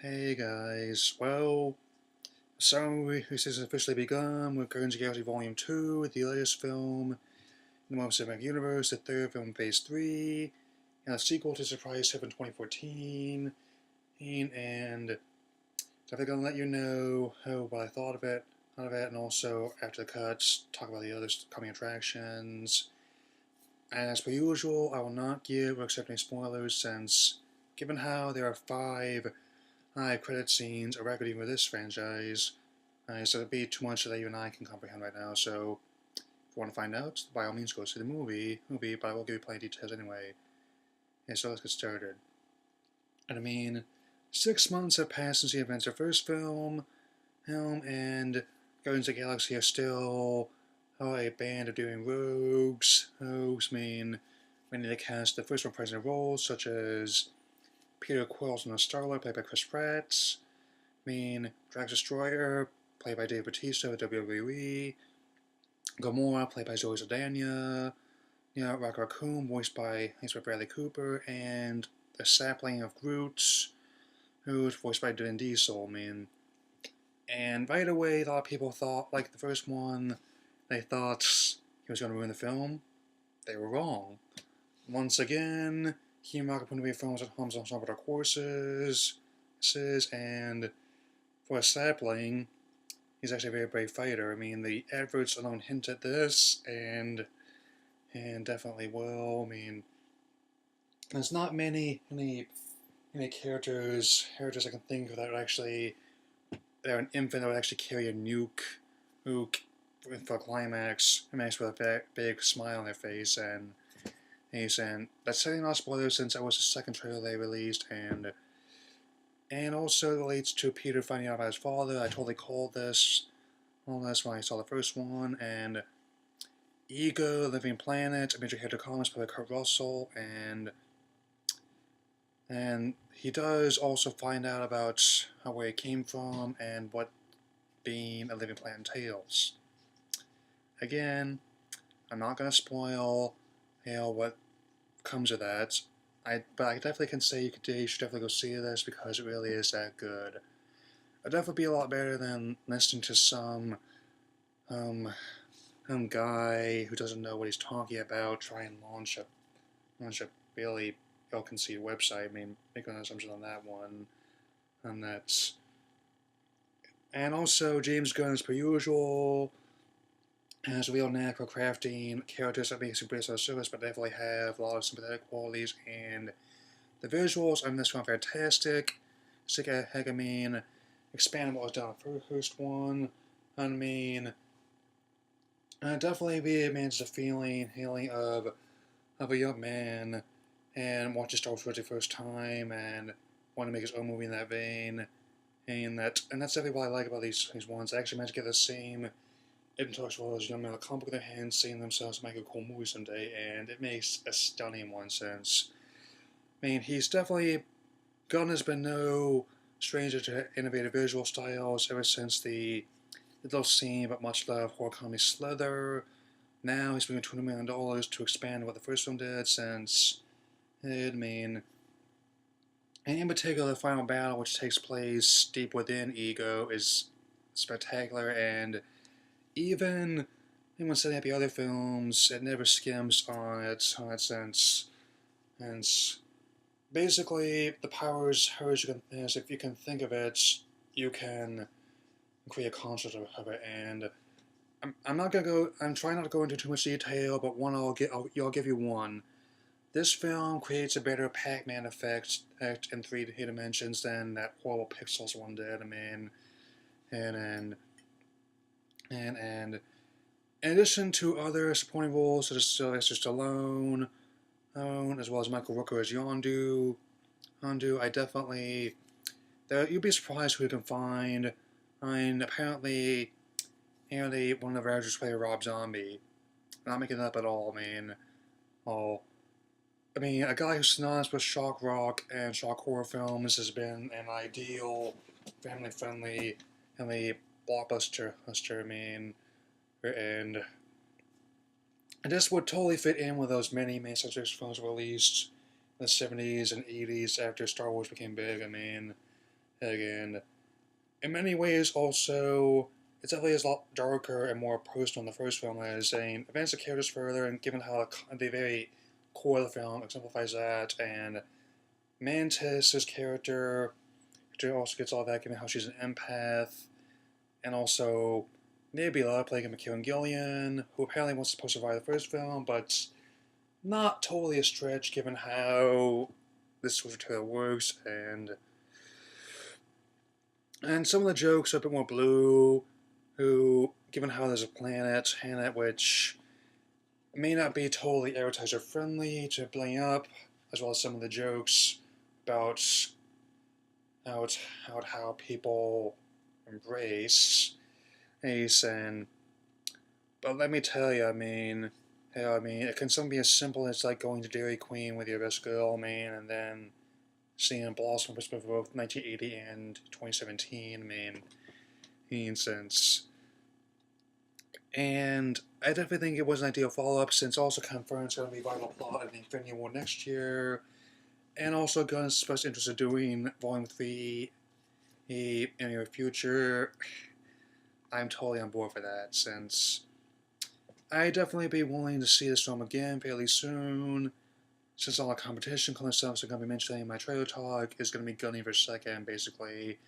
Hey guys, this has officially begun with Guardians of the Galaxy Volume 2, the latest film in the Marvel Cinematic Universe, the third film in Phase 3, and the sequel to Surprise 7 2014, and so I'm going to let you know what I thought of it, and also after the cuts, talk about the other coming attractions. As per usual, I will not give or accept any spoilers since, given how there are 5 credit scenes a record even for this franchise. So it'd be too much that even I can comprehend right now. So if you want to find out, by all means go see the movie. But I will give you plenty of details anyway. And so let's get started. And I mean, 6 months have passed since the events of the first film, and Guardians of the Galaxy are still a band of doing rogues. Many of the cast the first one present roles such as Peter Quill's on the Starlight, played by Chris Pratt. Drax Destroyer, played by Dave Bautista of WWE. Gamora, played by Zoe Saldana. Rocket Raccoon, voiced by Bradley Cooper. And the sapling of Groot, who's voiced by Vin Diesel. And right away, a lot of people thought, like the first one, they thought he was going to ruin the film. They were wrong. Once again, he and Rocket put away films at homes on some of their courses, and for a sapling, he's actually a very brave fighter. The adverts alone hint at this, and definitely will. There's not many characters I can think of that would actually, they're an infant that would actually carry a nuke for a climax, with a big smile on their face, and that's certainly not a spoiler since that was the second trailer they released, and also relates to Peter finding out about his father. I totally called this when I saw the first one, and Ego, Living Planet, a major character comics by Kurt Russell, and he does also find out about where he came from and what being a living planet entails. Again, I'm not going to spoil what comes of that, but I definitely can say you should definitely go see this because it really is that good. It'll definitely be a lot better than listening to some guy who doesn't know what he's talking about try and launch a really ill-conceived website. Making an assumption on that one, and also James Gunn, as per usual, has a real knack for crafting characters that make super of service, but definitely have a lot of sympathetic qualities, and the visuals on this one are fantastic. Expand what was done for the first one. Definitely reimagines the feeling of a young man and watches Star Wars for the first time and want to make his own movie in that vein. That's definitely what I like about these ones. They actually managed to get the same intellectual as young men with a comic book in their hands, seeing themselves make a cool movie someday, and it makes a stunning one since. He's definitely Gunn has been no stranger to innovative visual styles ever since the little scene but much loved horror comedy Slither. Now he's spending $200 million to expand what the first film did since and in particular, the final battle, which takes place deep within Ego, is spectacular, and even when setting up the other films, it never skims on it since basically the power is hers. If you can think of it, you can create a concept of it, and I'm not gonna go. I'm trying not to go into too much detail, but I'll give you one. This film creates a better Pac-Man effect in 3 dimensions than that horrible Pixels one did. And in addition to other supporting roles such as Sylvester Stallone, as well as Michael Rooker as Yondu, I definitely you'd be surprised who you can find. Apparently, one of the writers played Rob Zombie. I'm not making it up at all. A guy who's synonymous with shock rock and shock horror films has been an ideal, family-friendly, blockbuster. And this would totally fit in with those many science fiction films released in the 70s and 80s after Star Wars became big. Again, in many ways, also, it's definitely a lot darker and more personal than the first film is, and advance the characters further, and given how the very core of the film exemplifies that, and Mantis's character also gets all that, given how she's an empath, and also maybe a lot of playing McKellen Gillian, who apparently was supposed to survive the first film, but not totally a stretch given how this sort of tale works, and some of the jokes are a bit more blue, who, given how there's a planet which may not be totally advertiser friendly to bring up, as well as some of the jokes about how people embrace Ace, and but let me tell you, it can something be as simple as like going to Dairy Queen with your best girl, and then seeing it blossom for both 1980 and 2017, since. And I definitely think it was an ideal follow-up, since also confirmed it's going to be vital plot in the Infinity War next year, and also Gunn expressed interest in doing Volume 3 in the near future. I'm totally on board for that, since I'd definitely be willing to see this film again fairly soon, since all the competition kind of stuff I'm going to be mentioning in my trailer talk is going to be Gunny vs. Second, basically,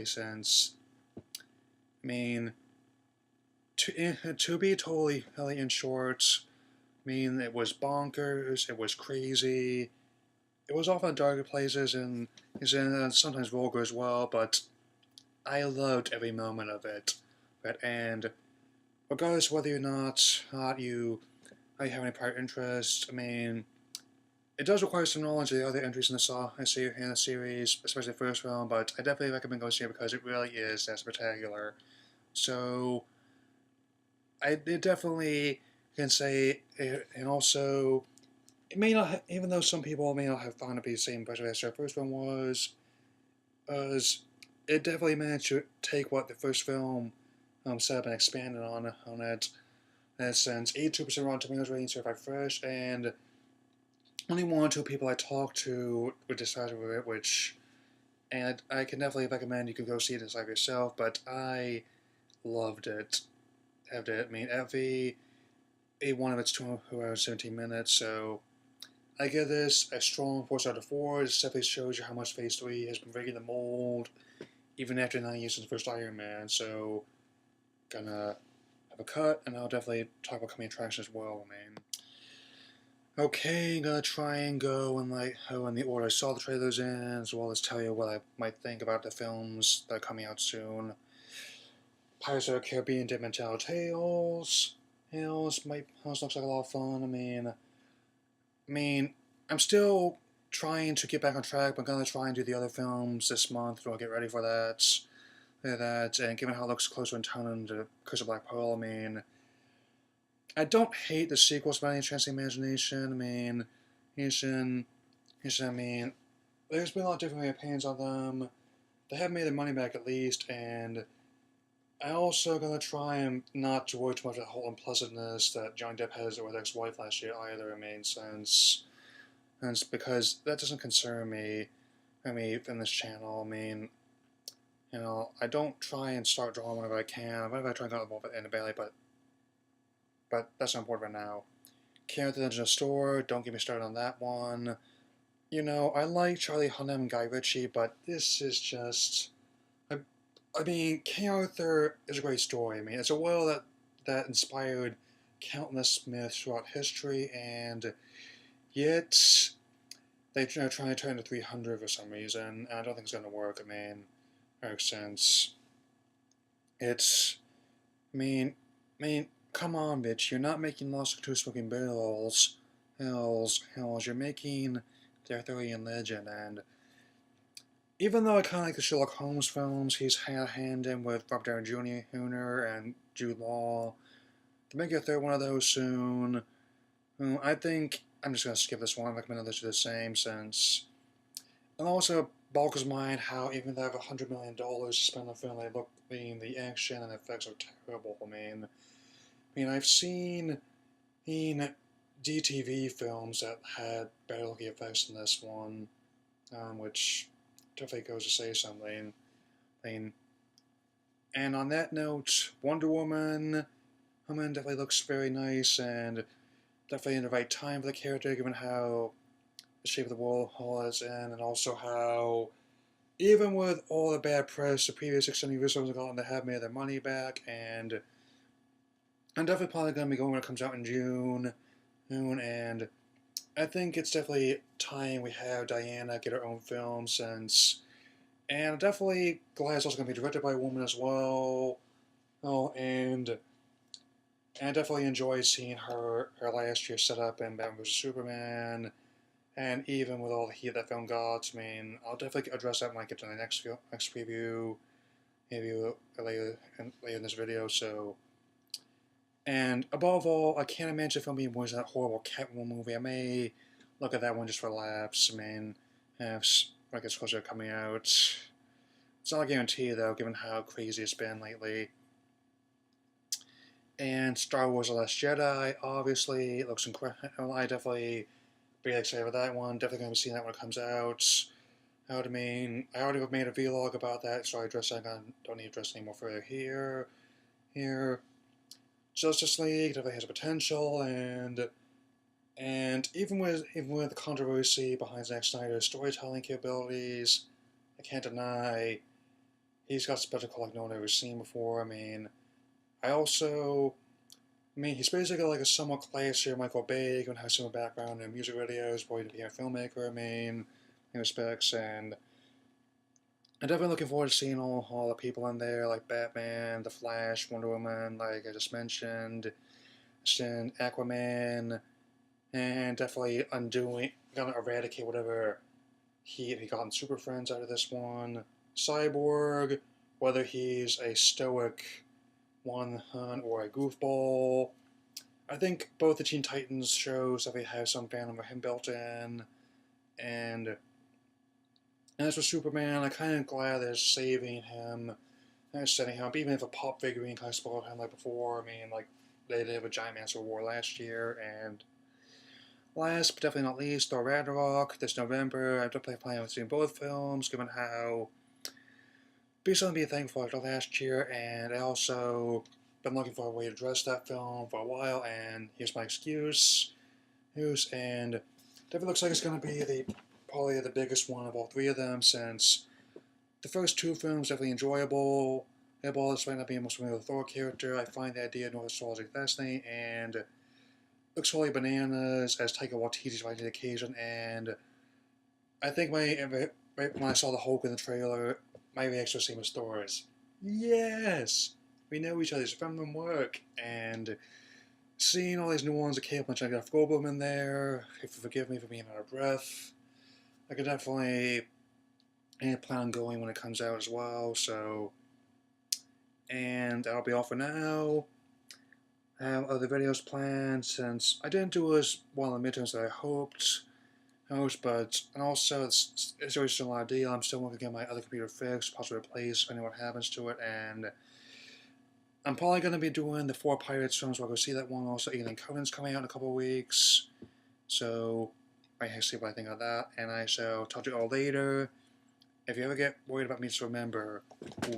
since, to be totally really in short, it was bonkers, it was crazy, it was often darker places, and sometimes vulgar as well, but I loved every moment of it. And regardless whether or not you have any prior interest, it does require some knowledge of the other entries in the series, especially the first film, but I definitely recommend going see it because it really is that spectacular. So, I definitely can say, and also, it may not, even though some people may not have found it be the same impression as the first one was it definitely managed to take what the first film set up and expanded on it. In a sense, 82% Rotten Tomatoes rating certified fresh, and only one or two people I talked to were dissatisfied with it, and I can definitely recommend you can go see it inside yourself, but I loved it. Every one of its 2 hours 17 minutes, so I give this a strong 4 out of 4. This definitely shows you how much Phase 3 has been breaking the mold, even after 9 years since the first Iron Man, so gonna have a cut, and I'll definitely talk about coming attractions as well, Okay, gonna try and go in the order I saw the trailers in, as well as tell you what I might think about the films that are coming out soon. Pirates of the Caribbean: Dead Man Tell Tales. Hills looks like a lot of fun. I'm still trying to get back on track, but I'm gonna try and do the other films this month, so I'll get ready for that. And given how it looks closer in tone to Curse of Black Pearl, I don't hate the sequels by any chance of the imagination. There's been a lot of different opinions on them. They have made their money back at least, and I also gonna try and not to worry too much about the whole unpleasantness that Johnny Depp has with his ex-wife last year either. Since because that doesn't concern me. In this channel. I don't try and start drawing whenever I can. Whenever I try and get involved in the belly, but that's not important right now. Karen the Dungeon Store, don't get me started on that one. I like Charlie Hunnam and Guy Ritchie, but this is just... King Arthur is a great story. It's a world that inspired countless myths throughout history, and yet they're trying to turn it to 300 for some reason, and I don't think it's going to work. Since it's... come on, bitch, you're not making Lost Two Smoking Barrels. Hells, you're making the Arthurian legend, and even though I kind of like the Sherlock Holmes films, he's had a hand in with Robert Downey Jr. and Jude Law. To make a third one of those soon, I think I'm just going to skip this one. I recommend others do the same, since... And also, boggles mind how even though they have $100 million to spend on film, the action and the effects are terrible. I've seen DTV films that had better looking effects than this one, which definitely goes to say something. And on that note, Wonder Woman definitely looks very nice and definitely in the right time for the character, given how the shape of the world is in, and also how even with all the bad press, the previous extended universe have gotten, they have made their money back, and I'm definitely probably going to be going when it comes out in June, and I think it's definitely time we have Diana get her own film and I'm definitely glad it's also going to be directed by a woman as well. Oh, and I definitely enjoyed seeing her last year set up in Batman vs Superman, and even with all the heat that film got. I mean, I'll definitely address that when I get to the next preview, maybe later in this video. So, and above all, I can't imagine the film being worse than that horrible Catwoman movie. I may look at that one just for laughs. I mean, when it gets closer to coming out. It's not a guarantee though, given how crazy it's been lately. And Star Wars: The Last Jedi, obviously, it looks incredible. I definitely really excited for that one. Definitely going to be seeing that when it comes out. I already made a vlog about that, so I address that. I don't need to address any more further here. Justice League definitely has a potential, and even with the controversy behind Zack Snyder's storytelling capabilities, I can't deny he's got spectacle like no one ever seen before. He's basically like a somewhat classier Michael Bay, and has some background in music videos, boy to be a filmmaker, in respects, and I'm definitely looking forward to seeing all the people in there, like Batman, The Flash, Wonder Woman, like I just mentioned, Aquaman, and definitely gonna eradicate whatever heat he got in Super Friends out of this one. Cyborg, whether he's a stoic one or a goofball. I think both the Teen Titans shows definitely have some fandom of him built in, and as for Superman, I'm kind of glad they're saving him and setting him up, even if a pop figurine kind of spoiled him like before. Like they did with Giant Man Civil War last year, and last but definitely not least, Thor Ragnarok this November. I'm definitely planning on seeing both films, given how be something to be thankful for last year, and I also been looking for a way to address that film for a while, and here's my excuse. And definitely looks like it's going to be probably the biggest one of all three of them, since the first two films definitely enjoyable. Airball despite not being most familiar with the Thor character, I find the idea of North Astrology fascinating, and looks totally bananas as Taika Waititi's rising to the occasion, and I think when I saw the Hulk in the trailer, my reaction was the same as Thor's. Yes! We know each other's from work, and seeing all these new ones, the Cable and Jeff Goldblum in there, if you forgive me for being out of breath, I could definitely plan on going when it comes out as well, so, and that'll be all for now. I have other videos planned since I didn't do as well in the midterms that I hoped. But and also it's always still an idea. I'm still working to get my other computer fixed, possibly replaced, depending on what happens to it. And I'm probably going to be doing the 4 Pirates films, so I'll go see that one. Also, Alien Covenant's coming out in a couple of weeks. So I have to see what I think of that. And I shall talk to you all later. If you ever get worried about me, just remember,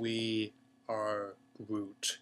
we are Groot.